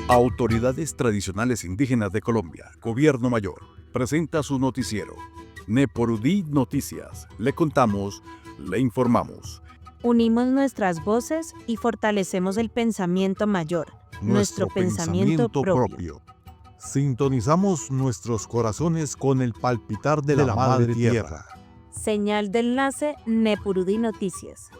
Autoridades Tradicionales Indígenas de Colombia, Gobierno Mayor, presenta su noticiero. Neporudí Noticias. Le contamos, le informamos. Unimos nuestras voces y fortalecemos el pensamiento mayor, nuestro pensamiento propio. Sintonizamos nuestros corazones con el palpitar de la Madre Tierra. Señal de enlace Nepurudí Noticias.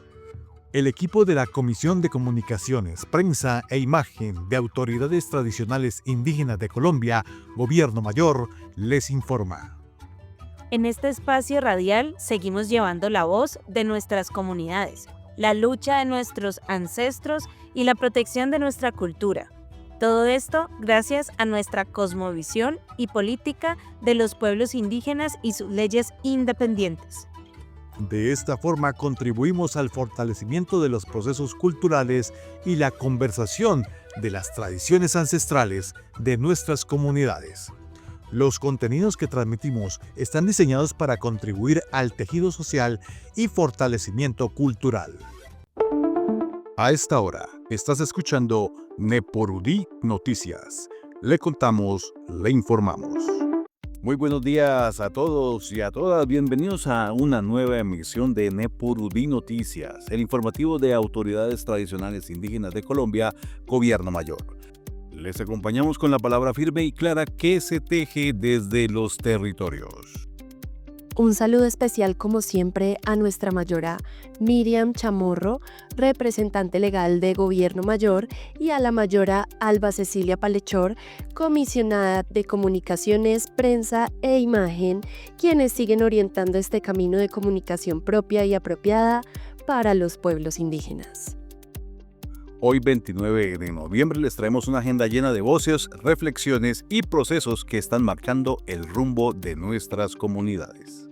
El equipo de la Comisión de Comunicaciones, Prensa e Imagen de Autoridades Tradicionales Indígenas de Colombia, Gobierno Mayor, les informa. En este espacio radial seguimos llevando la voz de nuestras comunidades, la lucha de nuestros ancestros y la protección de nuestra cultura. Todo esto gracias a nuestra cosmovisión y política de los pueblos indígenas y sus leyes independientes. De esta forma contribuimos al fortalecimiento de los procesos culturales y la conservación de las tradiciones ancestrales de nuestras comunidades. Los contenidos que transmitimos están diseñados para contribuir al tejido social y fortalecimiento cultural. A esta hora, estás escuchando Neporudí Noticias. Le contamos, le informamos. Muy buenos días a todos y a todas. Bienvenidos a una nueva emisión de Neporudí Noticias, el informativo de Autoridades Tradicionales Indígenas de Colombia, Gobierno Mayor. Les acompañamos con la palabra firme y clara que se teje desde los territorios. Un saludo especial, como siempre, a nuestra mayora Miriam Chamorro, representante legal de Gobierno Mayor, y a la mayora Alba Cecilia Palechor, comisionada de Comunicaciones, Prensa e Imagen, quienes siguen orientando este camino de comunicación propia y apropiada para los pueblos indígenas. Hoy, 29 de noviembre, les traemos una agenda llena de voces, reflexiones y procesos que están marcando el rumbo de nuestras comunidades.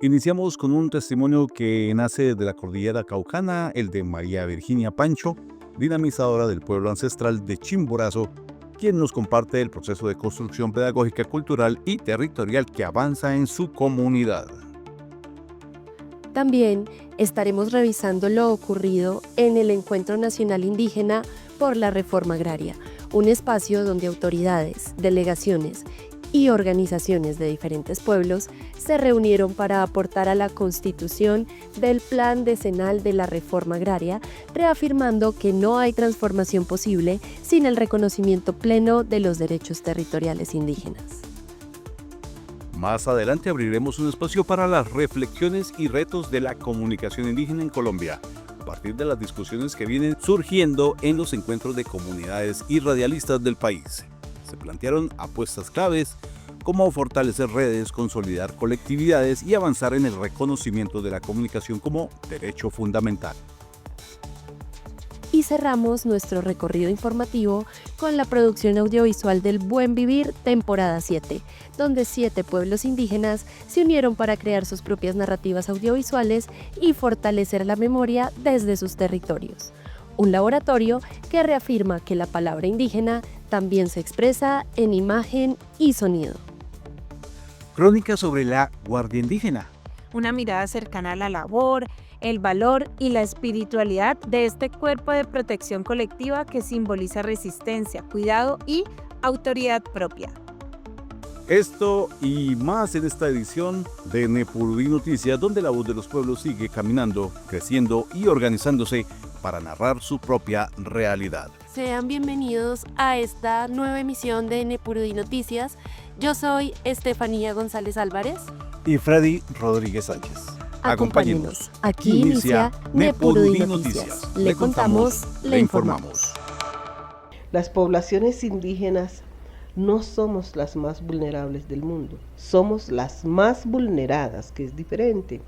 Iniciamos con un testimonio que nace de la cordillera caucana, el de María Virginia Pancho, dinamizadora del pueblo ancestral de Chimborazo, quien nos comparte el proceso de construcción pedagógica, cultural y territorial que avanza en su comunidad. También estaremos revisando lo ocurrido en el Encuentro Nacional Indígena por la Reforma Agraria, un espacio donde autoridades, delegaciones y organizaciones de diferentes pueblos se reunieron para aportar a la constitución del Plan Decenal de la Reforma Agraria, reafirmando que no hay transformación posible sin el reconocimiento pleno de los derechos territoriales indígenas. Más adelante abriremos un espacio para las reflexiones y retos de la comunicación indígena en Colombia, a partir de las discusiones que vienen surgiendo en los encuentros de comunidades y radialistas del país. Se plantearon apuestas claves como fortalecer redes, consolidar colectividades y avanzar en el reconocimiento de la comunicación como derecho fundamental. Y cerramos nuestro recorrido informativo con la producción audiovisual del Buen Vivir, temporada 7, donde 7 pueblos indígenas se unieron para crear sus propias narrativas audiovisuales y fortalecer la memoria desde sus territorios. Un laboratorio que reafirma que la palabra indígena también se expresa en imagen y sonido. Crónica sobre la Guardia Indígena. Una mirada cercana a la labor, el valor y la espiritualidad de este cuerpo de protección colectiva que simboliza resistencia, cuidado y autoridad propia. Esto y más en esta edición de Neporudí Noticias, donde la voz de los pueblos sigue caminando, creciendo y organizándose para narrar su propia realidad. Sean bienvenidos a esta nueva emisión de Nepurudí Noticias. Yo soy Estefanía González Álvarez y Freddy Rodríguez Sánchez. Acompáñenos. Aquí inicia Nepurudí Noticias. Le contamos, le informamos. Las poblaciones indígenas no somos las más vulnerables del mundo, somos las más vulneradas, que es diferente.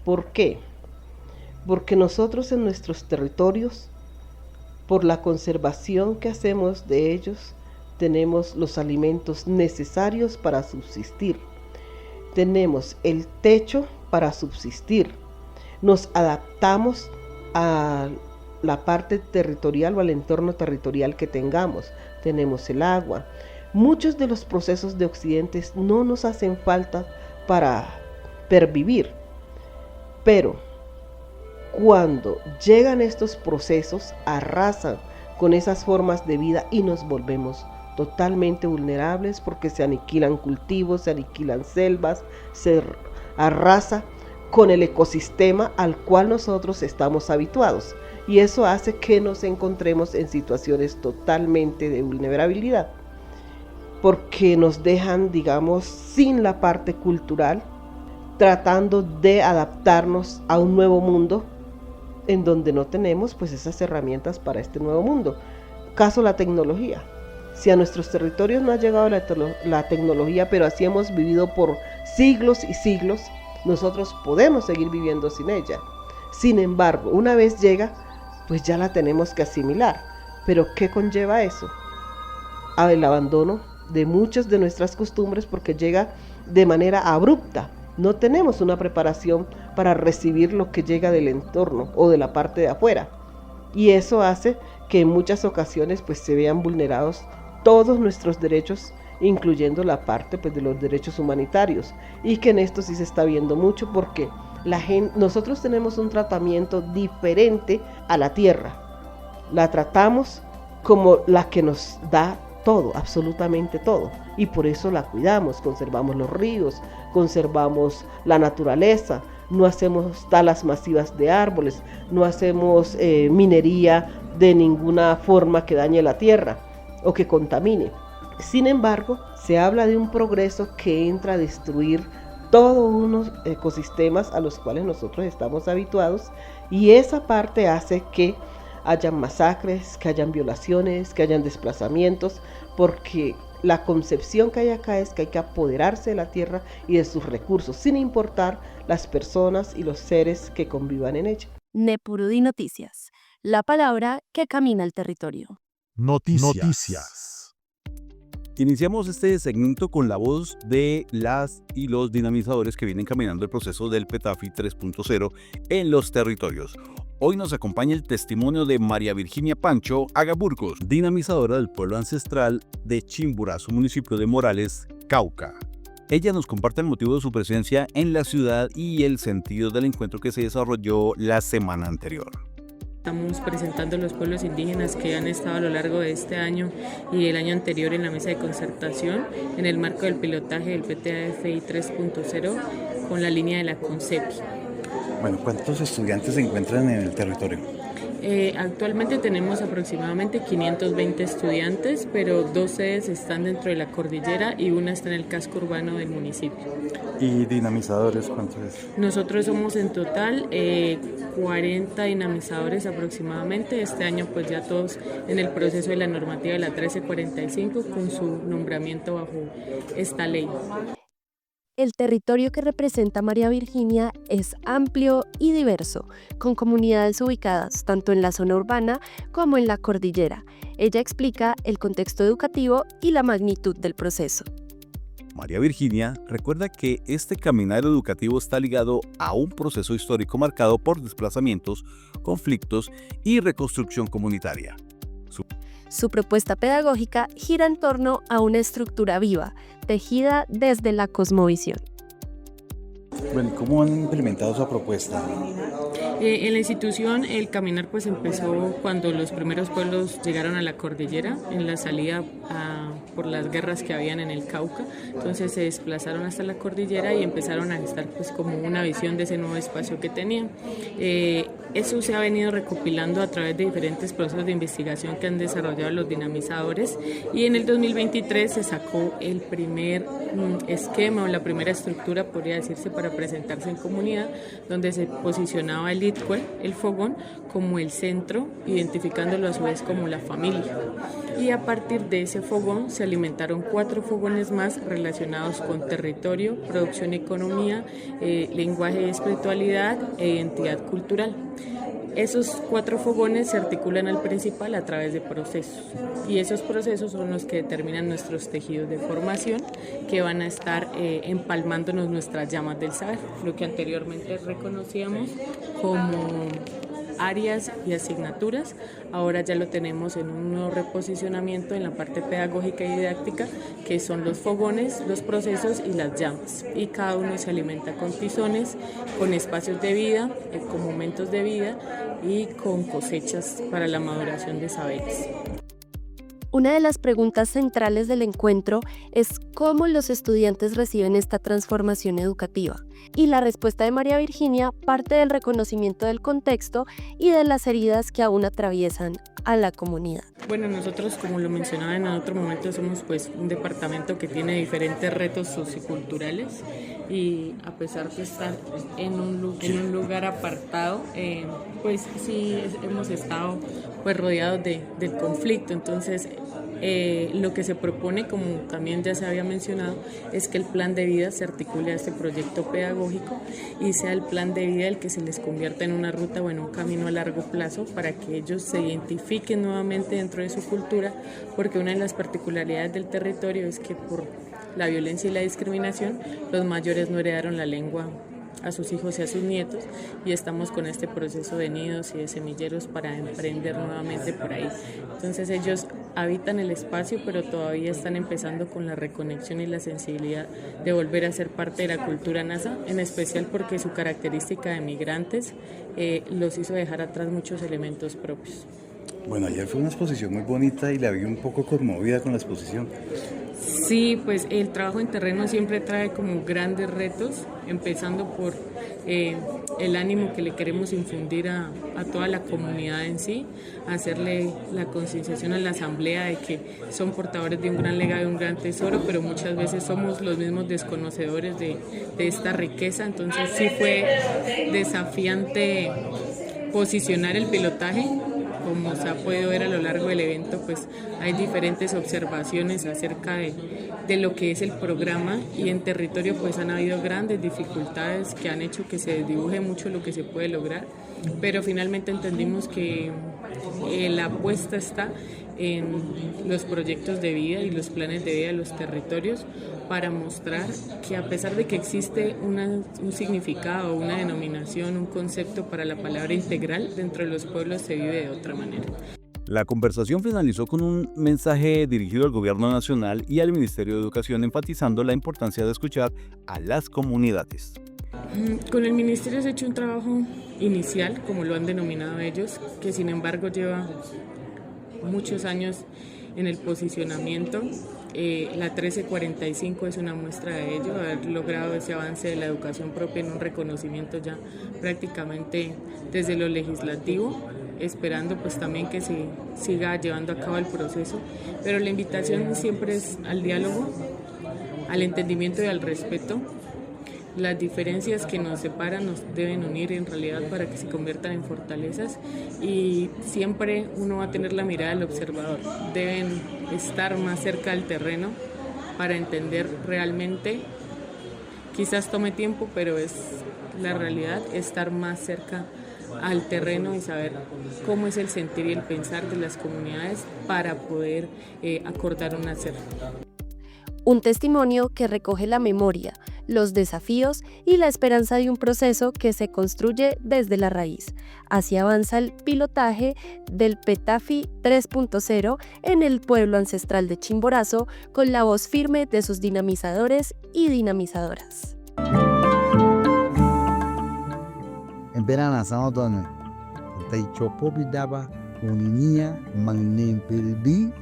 ¿Por qué? Porque nosotros en nuestros territorios, por la conservación que hacemos de ellos, tenemos los alimentos necesarios para subsistir. Tenemos el techo para subsistir. Nos adaptamos a la parte territorial o al entorno territorial que tengamos. Tenemos el agua. Muchos de los procesos de Occidente no nos hacen falta para pervivir, pero cuando llegan estos procesos, arrasan con esas formas de vida y nos volvemos totalmente vulnerables porque se aniquilan cultivos, se aniquilan selvas, se arrasa con el ecosistema al cual nosotros estamos habituados. Y eso hace que nos encontremos en situaciones totalmente de vulnerabilidad, porque nos dejan, digamos, sin la parte cultural, tratando de adaptarnos a un nuevo mundo en donde no tenemos pues esas herramientas para este nuevo mundo. Caso la tecnología. Si a nuestros territorios no ha llegado la tecnología, pero así hemos vivido por siglos y siglos, nosotros podemos seguir viviendo sin ella. Sin embargo, una vez llega, pues ya la tenemos que asimilar. ¿Pero qué conlleva eso? El abandono de muchas de nuestras costumbres porque llega de manera abrupta. No tenemos una preparación para recibir lo que llega del entorno o de la parte de afuera. Y eso hace que en muchas ocasiones pues se vean vulnerados todos nuestros derechos, incluyendo la parte pues de los derechos humanitarios. Y que en esto sí se está viendo mucho porque nosotros tenemos un tratamiento diferente a la tierra. La tratamos como la que nos da todo, absolutamente todo, y por eso la cuidamos, conservamos los ríos, conservamos la naturaleza, no hacemos talas masivas de árboles, no hacemos minería de ninguna forma que dañe la tierra o que contamine. Sin embargo, se habla de un progreso que entra a destruir todos unos ecosistemas a los cuales nosotros estamos habituados, y esa parte hace que hayan masacres, que hayan violaciones, que hayan desplazamientos, porque la concepción que hay acá es que hay que apoderarse de la tierra y de sus recursos, sin importar las personas y los seres que convivan en ella. Nepurudí Noticias, la palabra que camina el territorio. Noticias. Iniciamos este segmento con la voz de las y los dinamizadores que vienen caminando el proceso del Petafi 3.0 en los territorios. Hoy nos acompaña el testimonio de María Virginia Pancho Agaburgos, dinamizadora del pueblo ancestral de Chimborazo, municipio de Morales, Cauca. Ella nos comparte el motivo de su presencia en la ciudad y el sentido del encuentro que se desarrolló la semana anterior. Estamos presentando los pueblos indígenas que han estado a lo largo de este año y el año anterior en la mesa de concertación en el marco del pilotaje del PTAFI 3.0 con la línea de la CONCEPI. Bueno, ¿cuántos estudiantes se encuentran en el territorio? Actualmente tenemos aproximadamente 520 estudiantes, pero 2 sedes están dentro de la cordillera y una está en el casco urbano del municipio. ¿Y dinamizadores cuántos es? Nosotros somos en total 40 dinamizadores aproximadamente. Este año pues ya todos en el proceso de la normativa de la 1345 con su nombramiento bajo esta ley. El territorio que representa María Virginia es amplio y diverso, con comunidades ubicadas tanto en la zona urbana como en la cordillera. Ella explica el contexto educativo y la magnitud del proceso. María Virginia recuerda que este caminar educativo está ligado a un proceso histórico marcado por desplazamientos, conflictos y reconstrucción comunitaria. Su propuesta pedagógica gira en torno a una estructura viva, tejida desde la cosmovisión. Bueno, ¿cómo han implementado esa propuesta? En la institución el caminar pues empezó cuando los primeros pueblos llegaron a la cordillera en la salida por las guerras que habían en el Cauca. Entonces se desplazaron hasta la cordillera y empezaron a gestar pues como una visión de ese nuevo espacio que tenían. Eso se ha venido recopilando a través de diferentes procesos de investigación que han desarrollado los dinamizadores, y en el 2023 se sacó el primer esquema o la primera estructura, podría decirse, para presentarse en comunidad, donde se posicionaba el ITCUE, el fogón, como el centro, identificándolo a su vez como la familia. Y a partir de ese fogón se alimentaron 4 fogones más relacionados con territorio, producción y economía, lenguaje y espiritualidad e identidad cultural. Esos 4 fogones se articulan al principal a través de procesos, y esos procesos son los que determinan nuestros tejidos de formación que van a estar empalmándonos nuestras llamas del saber, lo que anteriormente reconocíamos como áreas y asignaturas. Ahora ya lo tenemos en un nuevo reposicionamiento en la parte pedagógica y didáctica, que son los fogones, los procesos y las llamas. Y cada uno se alimenta con tizones, con espacios de vida, con momentos de vida y con cosechas para la maduración de saberes. Una de las preguntas centrales del encuentro es cómo los estudiantes reciben esta transformación educativa. Y la respuesta de María Virginia parte del reconocimiento del contexto y de las heridas que aún atraviesan a la comunidad. Bueno, nosotros, como lo mencionaba en otro momento, somos pues un departamento que tiene diferentes retos socioculturales y a pesar de estar en un lugar apartado, pues sí hemos estado pues rodeados del conflicto. Entonces lo que se propone, como también ya se había mencionado, es que el plan de vida se articule a este proyecto pedagógico y sea el plan de vida el que se les convierta en una ruta o en un camino a largo plazo para que ellos se identifiquen nuevamente dentro de su cultura, porque una de las particularidades del territorio es que por la violencia y la discriminación los mayores no heredaron la lengua a sus hijos y a sus nietos, y estamos con este proceso de nidos y de semilleros para emprender nuevamente por ahí. Entonces ellos habitan el espacio, pero todavía están empezando con la reconexión y la sensibilidad de volver a ser parte de la cultura nasa, en especial porque su característica de migrantes los hizo dejar atrás muchos elementos propios. Bueno, ayer fue una exposición muy bonita y la vi un poco conmovida con la exposición. Sí, pues el trabajo en terreno siempre trae como grandes retos, empezando por el ánimo que le queremos infundir a toda la comunidad en sí, hacerle la concienciación a la asamblea de que son portadores de un gran legado, de un gran tesoro, pero muchas veces somos los mismos desconocedores de esta riqueza. Entonces sí fue desafiante posicionar el pilotaje. Como se ha podido ver a lo largo del evento, pues hay diferentes observaciones acerca de lo que es el programa, y en territorio pues han habido grandes dificultades que han hecho que se dibuje mucho lo que se puede lograr, pero finalmente entendimos que la apuesta está en los proyectos de vida y los planes de vida de los territorios, para mostrar que a pesar de que existe un significado, una denominación, un concepto para la palabra integral, dentro de los pueblos se vive de otra manera. La conversación finalizó con un mensaje dirigido al Gobierno Nacional y al Ministerio de Educación, enfatizando la importancia de escuchar a las comunidades. Con el Ministerio se ha hecho un trabajo inicial, como lo han denominado ellos, que sin embargo lleva muchos años en el posicionamiento. La 1345 es una muestra de ello, haber logrado ese avance de la educación propia en un reconocimiento ya prácticamente desde lo legislativo, esperando pues también que se siga llevando a cabo el proceso, pero la invitación siempre es al diálogo, al entendimiento y al respeto. Las diferencias que nos separan nos deben unir en realidad para que se conviertan en fortalezas, y siempre uno va a tener la mirada del observador. Deben estar más cerca del terreno para entender realmente. Quizás tome tiempo, pero es la realidad, estar más cerca al terreno y saber cómo es el sentir y el pensar de las comunidades para poder acordar un hacer. Un testimonio que recoge la memoria, los desafíos y la esperanza de un proceso que se construye desde la raíz. Así avanza el pilotaje del PETAFI 3.0 en el pueblo ancestral de Chimborazo, con la voz firme de sus dinamizadores y dinamizadoras. En verano, Sanodon, Taichopobidaba, Uninia, Magnempelbi,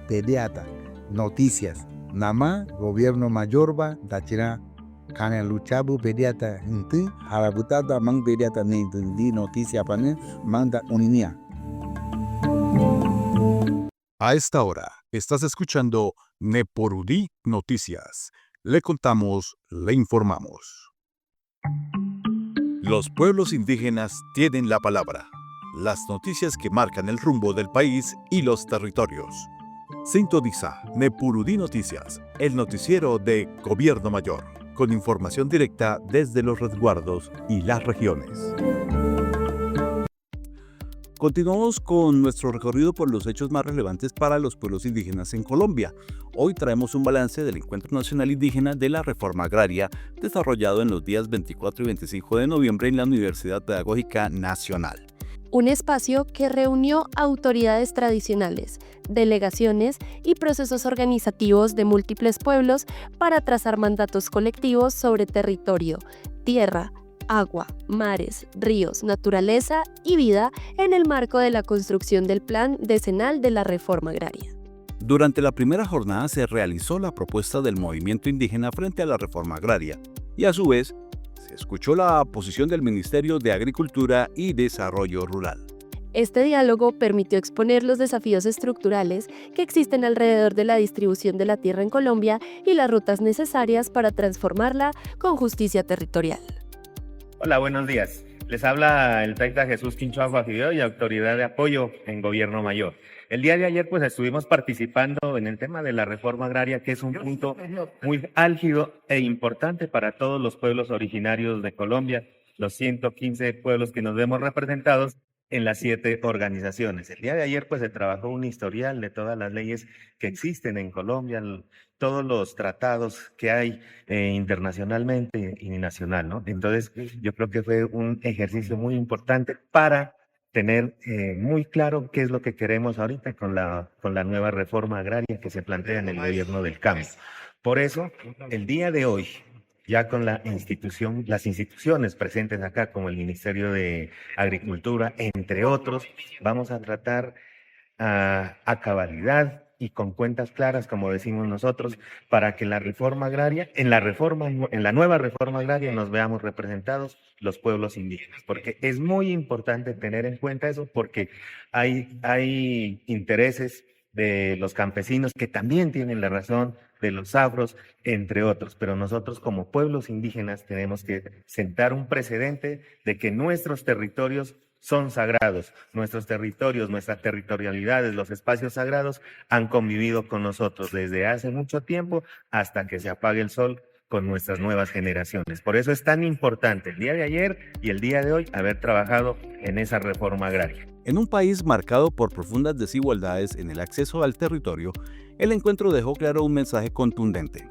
Pediata, Noticias. Nama, Gobierno Mayorba, Dachira, Kana Luchabu, Pediata, Inti, Harabutada, Mang Pediata, Di Noticia Pane, Manda Uninia. A esta hora, estás escuchando Neporudí Noticias. Le contamos, le informamos. Los pueblos indígenas tienen la palabra. Las noticias que marcan el rumbo del país y los territorios. Sintoniza Nepurudí Noticias, el noticiero de Gobierno Mayor, con información directa desde los resguardos y las regiones. Continuamos con nuestro recorrido por los hechos más relevantes para los pueblos indígenas en Colombia. Hoy traemos un balance del Encuentro Nacional Indígena de la Reforma Agraria, desarrollado en los días 24 y 25 de noviembre en la Universidad Pedagógica Nacional. un espacio que reunió autoridades tradicionales, delegaciones y procesos organizativos de múltiples pueblos para trazar mandatos colectivos sobre territorio, tierra, agua, mares, ríos, naturaleza y vida en el marco de la construcción del Plan Decenal de la Reforma Agraria. Durante la primera jornada se realizó la propuesta del movimiento indígena frente a la reforma agraria y a su vez se escuchó la posición del Ministerio de Agricultura y Desarrollo Rural. Este diálogo permitió exponer los desafíos estructurales que existen alrededor de la distribución de la tierra en Colombia y las rutas necesarias para transformarla con justicia territorial. Hola, buenos días. Les habla el Taita Jesús Quinchoa Fideo y Autoridad de Apoyo en Gobierno Mayor. El día de ayer pues estuvimos participando en el tema de la reforma agraria, que es un punto muy álgido e importante para todos los pueblos originarios de Colombia, los 115 pueblos que nos vemos representados en las 7 organizaciones. El día de ayer pues se trabajó un historial de todas las leyes que existen en Colombia, todos los tratados que hay internacionalmente y nacional, ¿no? Entonces yo creo que fue un ejercicio muy importante para tener muy claro qué es lo que queremos ahorita con la nueva reforma agraria que se plantea en el gobierno del cambio. Por eso, el día de hoy, ya con las instituciones presentes acá, como el Ministerio de Agricultura, entre otros, vamos a tratar a cabalidad y con cuentas claras, como decimos nosotros, para que la reforma agraria, en la nueva reforma agraria nos veamos representados los pueblos indígenas, porque es muy importante tener en cuenta eso, porque hay intereses de los campesinos que también tienen la razón, de los afros, entre otros, pero nosotros como pueblos indígenas tenemos que sentar un precedente de que nuestros territorios son sagrados, nuestros territorios, nuestras territorialidades, los espacios sagrados han convivido con nosotros desde hace mucho tiempo hasta que se apague el sol con nuestras nuevas generaciones. Por eso es tan importante el día de ayer y el día de hoy haber trabajado en esa reforma agraria. En un país marcado por profundas desigualdades en el acceso al territorio, el encuentro dejó claro un mensaje contundente.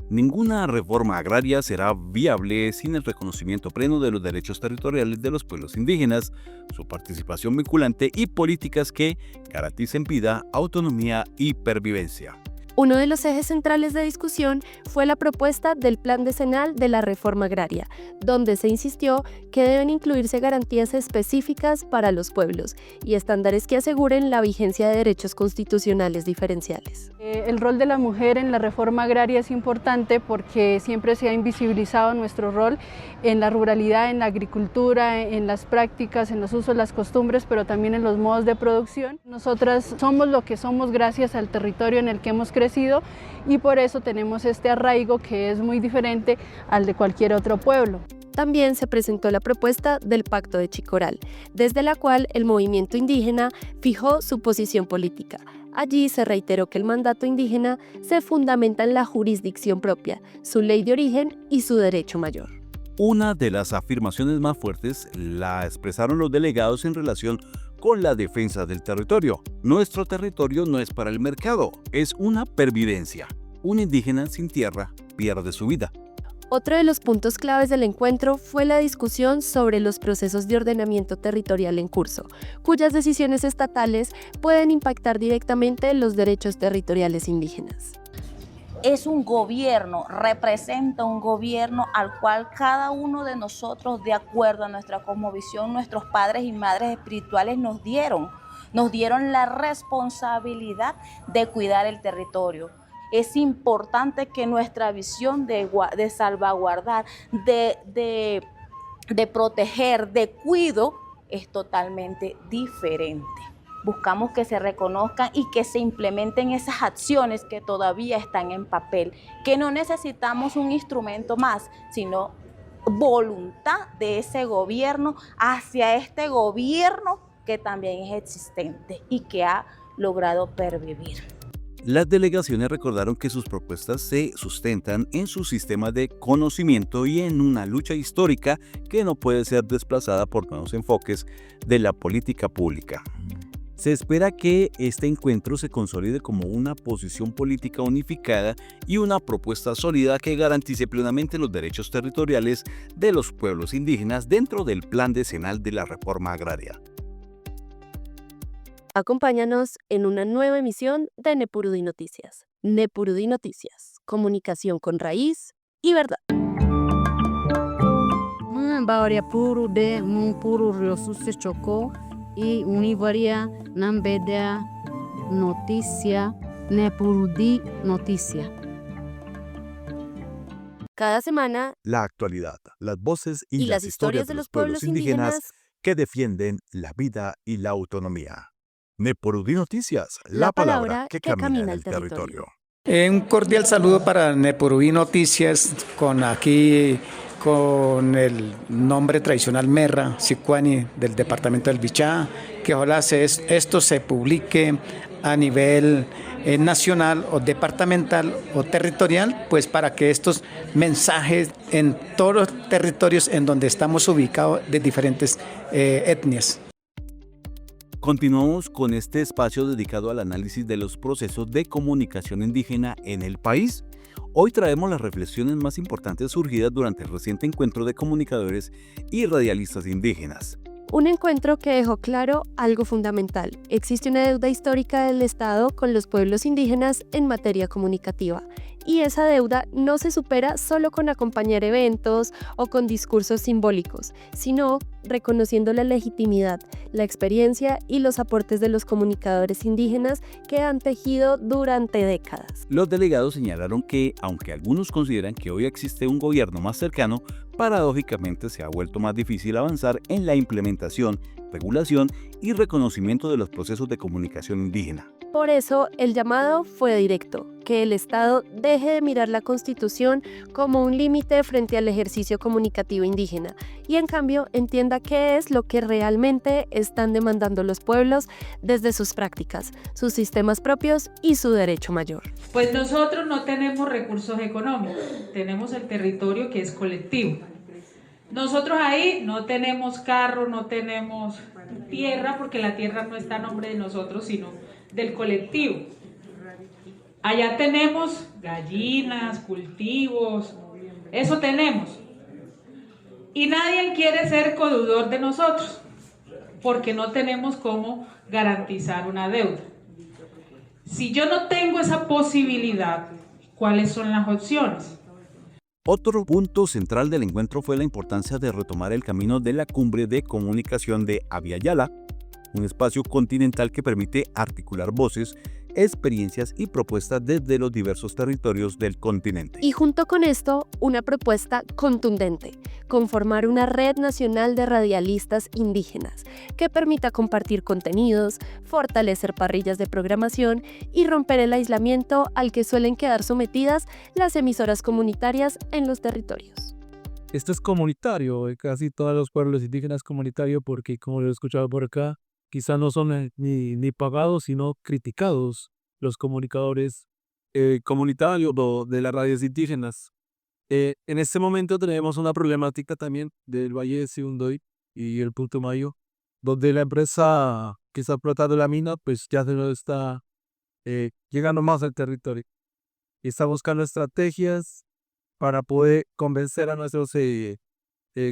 Ninguna reforma agraria será viable sin el reconocimiento pleno de los derechos territoriales de los pueblos indígenas, su participación vinculante y políticas que garanticen vida, autonomía y pervivencia. Uno de los ejes centrales de discusión fue la propuesta del Plan Decenal de la Reforma Agraria, donde se insistió que deben incluirse garantías específicas para los pueblos y estándares que aseguren la vigencia de derechos constitucionales diferenciales. El rol de la mujer en la reforma agraria es importante porque siempre se ha invisibilizado nuestro rol en la ruralidad, en la agricultura, en las prácticas, en los usos, las costumbres, pero también en los modos de producción. Nosotras somos lo que somos gracias al territorio en el que hemos crecido y por eso tenemos este arraigo que es muy diferente al de cualquier otro pueblo. También se presentó la propuesta del Pacto de Chicoral, desde la cual el movimiento indígena fijó su posición política. Allí se reiteró que el mandato indígena se fundamenta en la jurisdicción propia, su ley de origen y su derecho mayor. Una de las afirmaciones más fuertes la expresaron los delegados en relación con la defensa del territorio. Nuestro territorio no es para el mercado, es una pervivencia. Un indígena sin tierra pierde su vida. Otro de los puntos claves del encuentro fue la discusión sobre los procesos de ordenamiento territorial en curso, cuyas decisiones estatales pueden impactar directamente los derechos territoriales indígenas. Es un gobierno, representa un gobierno al cual cada uno de nosotros, de acuerdo a nuestra cosmovisión, nuestros padres y madres espirituales nos dieron la responsabilidad de cuidar el territorio. Es importante que nuestra visión de salvaguardar, de proteger, de cuido, es totalmente diferente. Buscamos que se reconozcan y que se implementen esas acciones que todavía están en papel, que no necesitamos un instrumento más, sino voluntad de ese gobierno hacia este gobierno que también es existente y que ha logrado pervivir. Las delegaciones recordaron que sus propuestas se sustentan en su sistema de conocimiento y en una lucha histórica que no puede ser desplazada por nuevos enfoques de la política pública. Se espera que este encuentro se consolide como una posición política unificada y una propuesta sólida que garantice plenamente los derechos territoriales de los pueblos indígenas dentro del Plan Decenal de la Reforma Agraria. Acompáñanos en una nueva emisión de Nepurudí Noticias. Nepurudí Noticias, comunicación con raíz y verdad. Bawaria puru de puru riosu se chocó y univaria nambeda noticia Nepurudí Noticia. Cada semana, La actualidad, las voces y las historias de los pueblos indígenas que defienden la vida y la autonomía. Nepurudí Noticias, la palabra que camina el territorio. Un cordial saludo para Nepurudí Noticias, con el nombre tradicional Merra Sicuani del departamento del Bichá, que ojalá esto se publique a nivel nacional o departamental o territorial, pues para que estos mensajes en todos los territorios en donde estamos ubicados de diferentes etnias. Continuamos con este espacio dedicado al análisis de los procesos de comunicación indígena en el país. Hoy traemos las reflexiones más importantes surgidas durante el reciente encuentro de comunicadores y radialistas indígenas. Un encuentro que dejó claro algo fundamental. Existe una deuda histórica del Estado con los pueblos indígenas en materia comunicativa. Y esa deuda no se supera solo con acompañar eventos o con discursos simbólicos, sino reconociendo la legitimidad, la experiencia y los aportes de los comunicadores indígenas que han tejido durante décadas. Los delegados señalaron que, aunque algunos consideran que hoy existe un gobierno más cercano, paradójicamente se ha vuelto más difícil avanzar en la implementación, regulación y reconocimiento de los procesos de comunicación indígena. Por eso, el llamado fue directo, que el Estado deje de mirar la Constitución como un límite frente al ejercicio comunicativo indígena y en cambio entienda qué es lo que realmente están demandando los pueblos desde sus prácticas, sus sistemas propios y su derecho mayor. Pues nosotros no tenemos recursos económicos, tenemos el territorio que es colectivo. Nosotros ahí no tenemos carro, no tenemos tierra, porque la tierra no está a nombre de nosotros, sino del colectivo. Allá tenemos gallinas, cultivos, eso tenemos. Y nadie quiere ser codeudor de nosotros, porque no tenemos cómo garantizar una deuda. Si yo no tengo esa posibilidad, ¿cuáles son las opciones? Otro punto central del encuentro fue la importancia de retomar el camino de la cumbre de comunicación de Abya-Yala, un espacio continental que permite articular voces, experiencias y propuestas desde los diversos territorios del continente. Y junto con esto, una propuesta contundente, conformar una red nacional de radialistas indígenas que permita compartir contenidos, fortalecer parrillas de programación y romper el aislamiento al que suelen quedar sometidas las emisoras comunitarias en los territorios. Esto es comunitario, casi todos los pueblos indígenas comunitario porque, como lo he escuchado por acá, quizá no son ni pagados, sino criticados los comunicadores comunitarios de las radios indígenas. En este momento tenemos una problemática también del Valle de Sibundoy y el Putumayo, donde la empresa que está explotando la mina, pues ya se nos está llegando más al territorio. Y está buscando estrategias para poder convencer a nuestros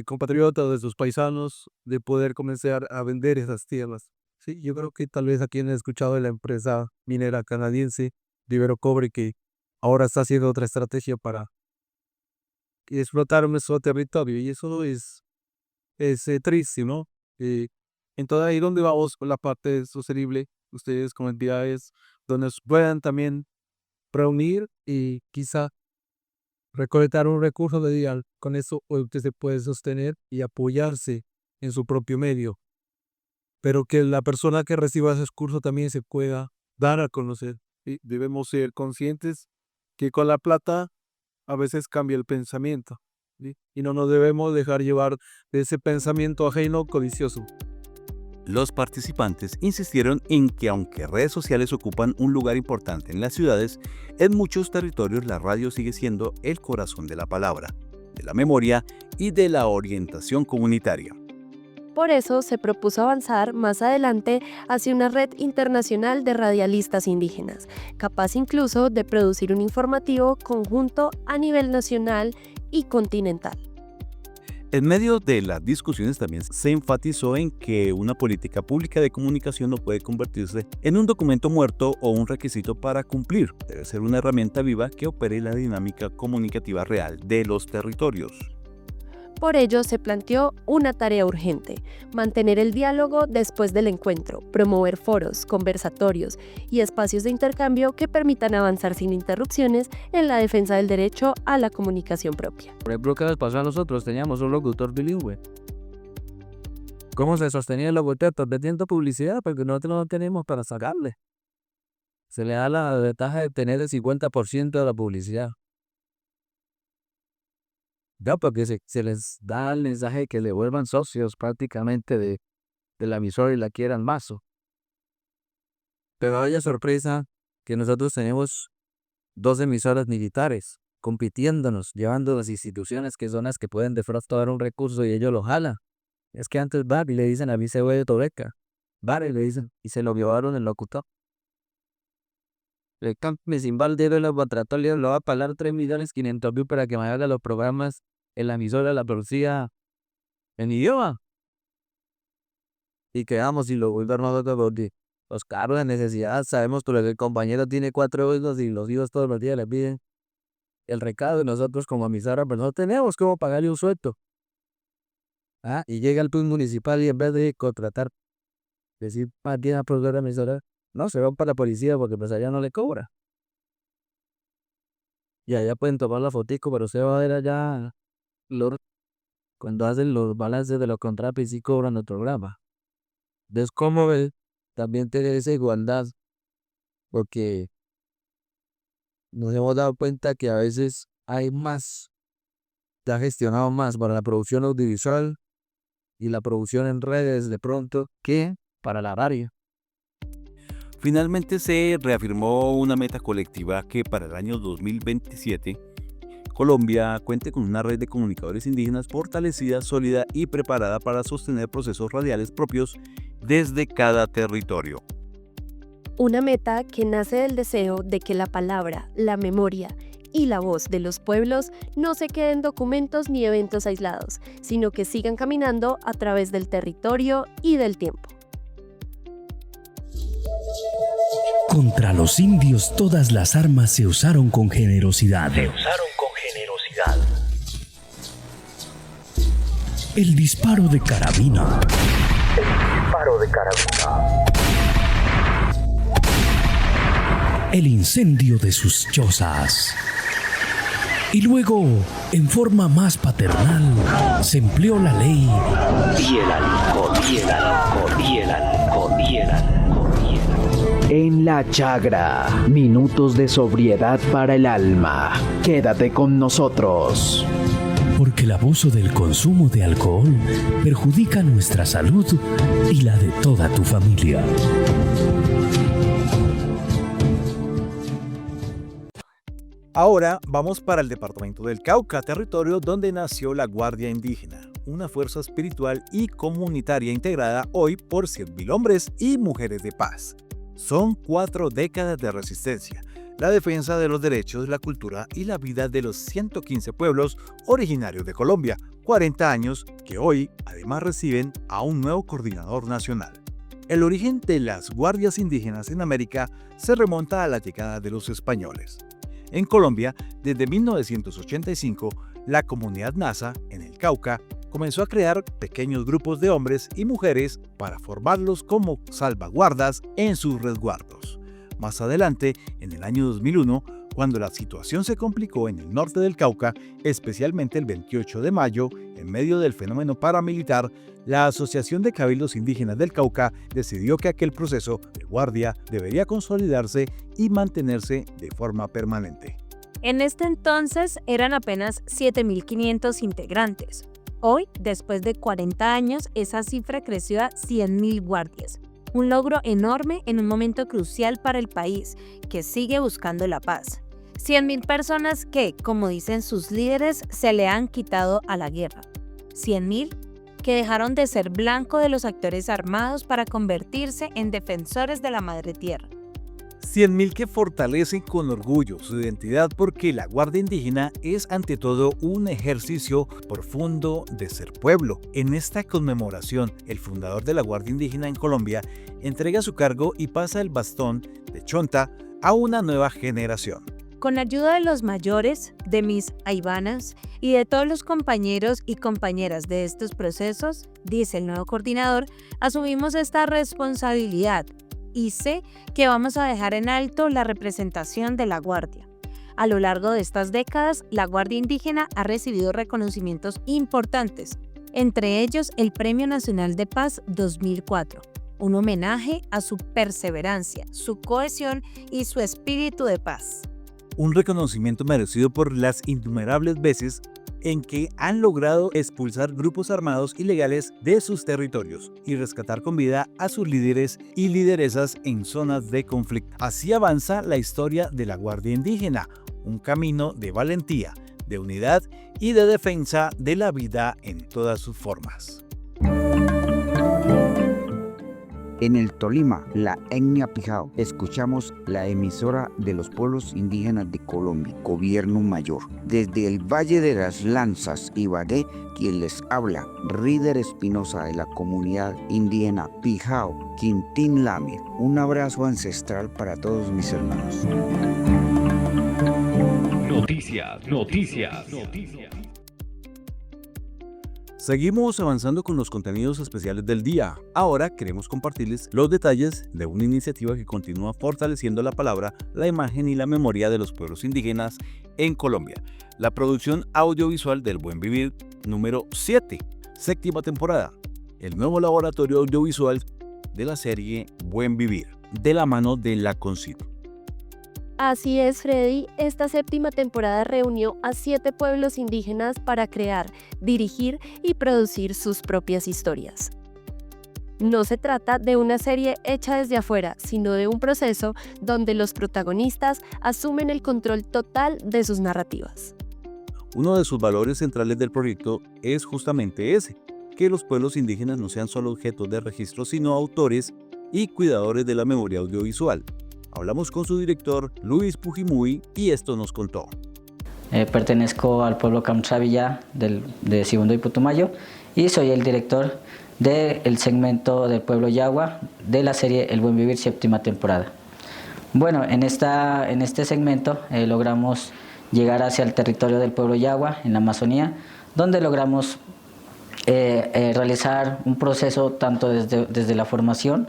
compatriotas, de sus paisanos, de poder comenzar a vender esas tierras. Sí, yo creo que tal vez aquí han escuchado de la empresa minera canadiense Libero Cobre, que ahora está haciendo otra estrategia para explotar nuestro territorio, y eso es triste, ¿no? Entonces ahí donde vamos con la parte sostenible, ustedes como entidades, donde puedan también reunir y quizá recolectar un recurso medial. Con eso usted se puede sostener y apoyarse en su propio medio, pero que la persona que reciba ese curso también se pueda dar a conocer. ¿Sí? Debemos ser conscientes que con la plata a veces cambia el pensamiento, ¿sí? Y no nos debemos dejar llevar de ese pensamiento ajeno codicioso. Los participantes insistieron en que aunque redes sociales ocupan un lugar importante en las ciudades, en muchos territorios la radio sigue siendo el corazón de la palabra, de la memoria y de la orientación comunitaria. Por eso se propuso avanzar más adelante hacia una red internacional de radialistas indígenas, capaz incluso de producir un informativo conjunto a nivel nacional y continental. En medio de las discusiones también se enfatizó en que una política pública de comunicación no puede convertirse en un documento muerto o un requisito para cumplir. Debe ser una herramienta viva que opere la dinámica comunicativa real de los territorios. Por ello, se planteó una tarea urgente: mantener el diálogo después del encuentro, promover foros, conversatorios y espacios de intercambio que permitan avanzar sin interrupciones en la defensa del derecho a la comunicación propia. Por ejemplo, ¿qué nos pasó a nosotros? Teníamos un locutor bilingüe. ¿Cómo se sostenía el locutor vendiendo publicidad? Porque nosotros no tenemos para sacarle. Se le da la ventaja de tener el 50% de la publicidad. Ya, porque se les da el mensaje de que le vuelvan socios prácticamente de la emisora y la quieran más. Pero vaya sorpresa que nosotros tenemos 2 emisoras militares compitiéndonos, llevando las instituciones que son las que pueden defraudar un recurso y ellos lo jalan. Es que antes va y le dicen a mí se fue de Tobeca. Vale, le dicen, y se lo llevaron el locutor. El me sin baldero lo contrató, le va a pagar 3.500.000 para que me haga los programas en la emisora, la producía en idioma. Y quedamos sin lo vuelvo nosotros porque los carros de necesidad, sabemos que el compañero tiene 4 hijos y los hijos todos los días le piden el recado y nosotros como emisora, pero no tenemos cómo pagarle un sueldo. Y llega el PUN municipal y en vez de contratar, decir, tiene a producir la emisora, no, se van para la policía porque pues allá no le cobra. Y allá pueden tomar la fotico, pero usted va a ver allá cuando hacen los balances de los contratos y sí cobran el programa. Entonces, ¿cómo ves? También tener esa igualdad, porque nos hemos dado cuenta que a veces hay más, se ha gestionado más para la producción audiovisual y la producción en redes de pronto que para la radio. Finalmente se reafirmó una meta colectiva que para el año 2027 Colombia cuente con una red de comunicadores indígenas fortalecida, sólida y preparada para sostener procesos radiales propios desde cada territorio. Una meta que nace del deseo de que la palabra, la memoria y la voz de los pueblos no se queden documentos ni eventos aislados, sino que sigan caminando a través del territorio y del tiempo. Contra los indios todas las armas se usaron con generosidad. El disparo de carabina. El incendio de sus chozas. Y luego, en forma más paternal, se empleó la ley y el alcohol. En La Chagra, minutos de sobriedad para el alma. Quédate con nosotros. Porque el abuso del consumo de alcohol perjudica nuestra salud y la de toda tu familia. Ahora vamos para el departamento del Cauca, territorio donde nació la Guardia Indígena, una fuerza espiritual y comunitaria integrada hoy por 100.000 hombres y mujeres de paz. Son 4 décadas de resistencia, la defensa de los derechos, la cultura y la vida de los 115 pueblos originarios de Colombia, 40 años que hoy además reciben a un nuevo coordinador nacional. El origen de las guardias indígenas en América se remonta a la llegada de los españoles. En Colombia, desde 1985, la comunidad Nasa, en el Cauca, comenzó a crear pequeños grupos de hombres y mujeres para formarlos como salvaguardas en sus resguardos. Más adelante, en el año 2001, cuando la situación se complicó en el norte del Cauca, especialmente el 28 de mayo, en medio del fenómeno paramilitar, la Asociación de Cabildos Indígenas del Cauca decidió que aquel proceso de guardia debería consolidarse y mantenerse de forma permanente. En este entonces eran apenas 7.500 integrantes. Hoy, después de 40 años, esa cifra creció a 100.000 guardias. Un logro enorme en un momento crucial para el país, que sigue buscando la paz. 100.000 personas que, como dicen sus líderes, se le han quitado a la guerra. 100.000 que dejaron de ser blanco de los actores armados para convertirse en defensores de la madre tierra. 100.000 que fortalecen con orgullo su identidad porque la Guardia Indígena es ante todo un ejercicio profundo de ser pueblo. En esta conmemoración, el fundador de la Guardia Indígena en Colombia entrega su cargo y pasa el bastón de chonta a una nueva generación. Con ayuda de los mayores, de mis aibanas y de todos los compañeros y compañeras de estos procesos, dice el nuevo coordinador, asumimos esta responsabilidad y sé que vamos a dejar en alto la representación de la Guardia. A lo largo de estas décadas, la Guardia Indígena ha recibido reconocimientos importantes, entre ellos el Premio Nacional de Paz 2004, un homenaje a su perseverancia, su cohesión y su espíritu de paz. Un reconocimiento merecido por las innumerables veces en que han logrado expulsar grupos armados ilegales de sus territorios y rescatar con vida a sus líderes y lideresas en zonas de conflicto. Así avanza la historia de la Guardia Indígena, un camino de valentía, de unidad y de defensa de la vida en todas sus formas. En el Tolima, la etnia Pijao, escuchamos la emisora de los pueblos indígenas de Colombia, Gobierno Mayor. Desde el Valle de las Lanzas, Ibagué, quien les habla, Ríder Espinosa de la comunidad indígena Pijao, Quintín Lamir. Un abrazo ancestral para todos mis hermanos. Noticias. Seguimos avanzando con los contenidos especiales del día. Ahora queremos compartirles los detalles de una iniciativa que continúa fortaleciendo la palabra, la imagen y la memoria de los pueblos indígenas en Colombia. La producción audiovisual del Buen Vivir número 7, séptima temporada. El nuevo laboratorio audiovisual de la serie Buen Vivir, de la mano de la CONCIT. Así es, Freddy, esta séptima temporada reunió a 7 pueblos indígenas para crear, dirigir y producir sus propias historias. No se trata de una serie hecha desde afuera, sino de un proceso donde los protagonistas asumen el control total de sus narrativas. Uno de sus valores centrales del proyecto es justamente ese, que los pueblos indígenas no sean solo objetos de registro, sino autores y cuidadores de la memoria audiovisual. Hablamos con su director, Luis Pujimuy, y esto nos contó. Pertenezco al pueblo Camchavilla de Segundo y Putumayo y soy el director del segmento del pueblo Yagua de la serie El Buen Vivir, séptima temporada. Bueno, en este segmento logramos llegar hacia el territorio del pueblo Yagua, en la Amazonía, donde logramos realizar un proceso tanto desde la formación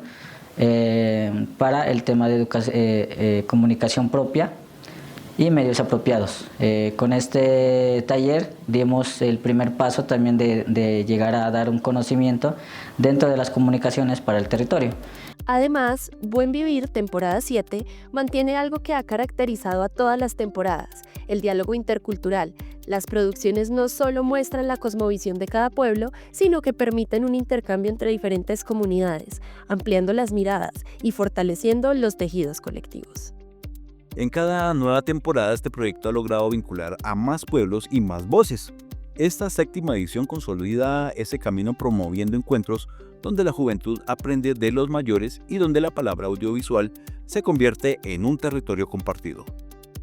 para el tema de comunicación propia y medios apropiados. Con este taller dimos el primer paso también de llegar a dar un conocimiento dentro de las comunicaciones para el territorio. Además, Buen Vivir, temporada 7, mantiene algo que ha caracterizado a todas las temporadas, el diálogo intercultural. Las producciones no solo muestran la cosmovisión de cada pueblo, sino que permiten un intercambio entre diferentes comunidades, ampliando las miradas y fortaleciendo los tejidos colectivos. En cada nueva temporada este proyecto ha logrado vincular a más pueblos y más voces. Esta séptima edición consolida ese camino promoviendo encuentros donde la juventud aprende de los mayores y donde la palabra audiovisual se convierte en un territorio compartido.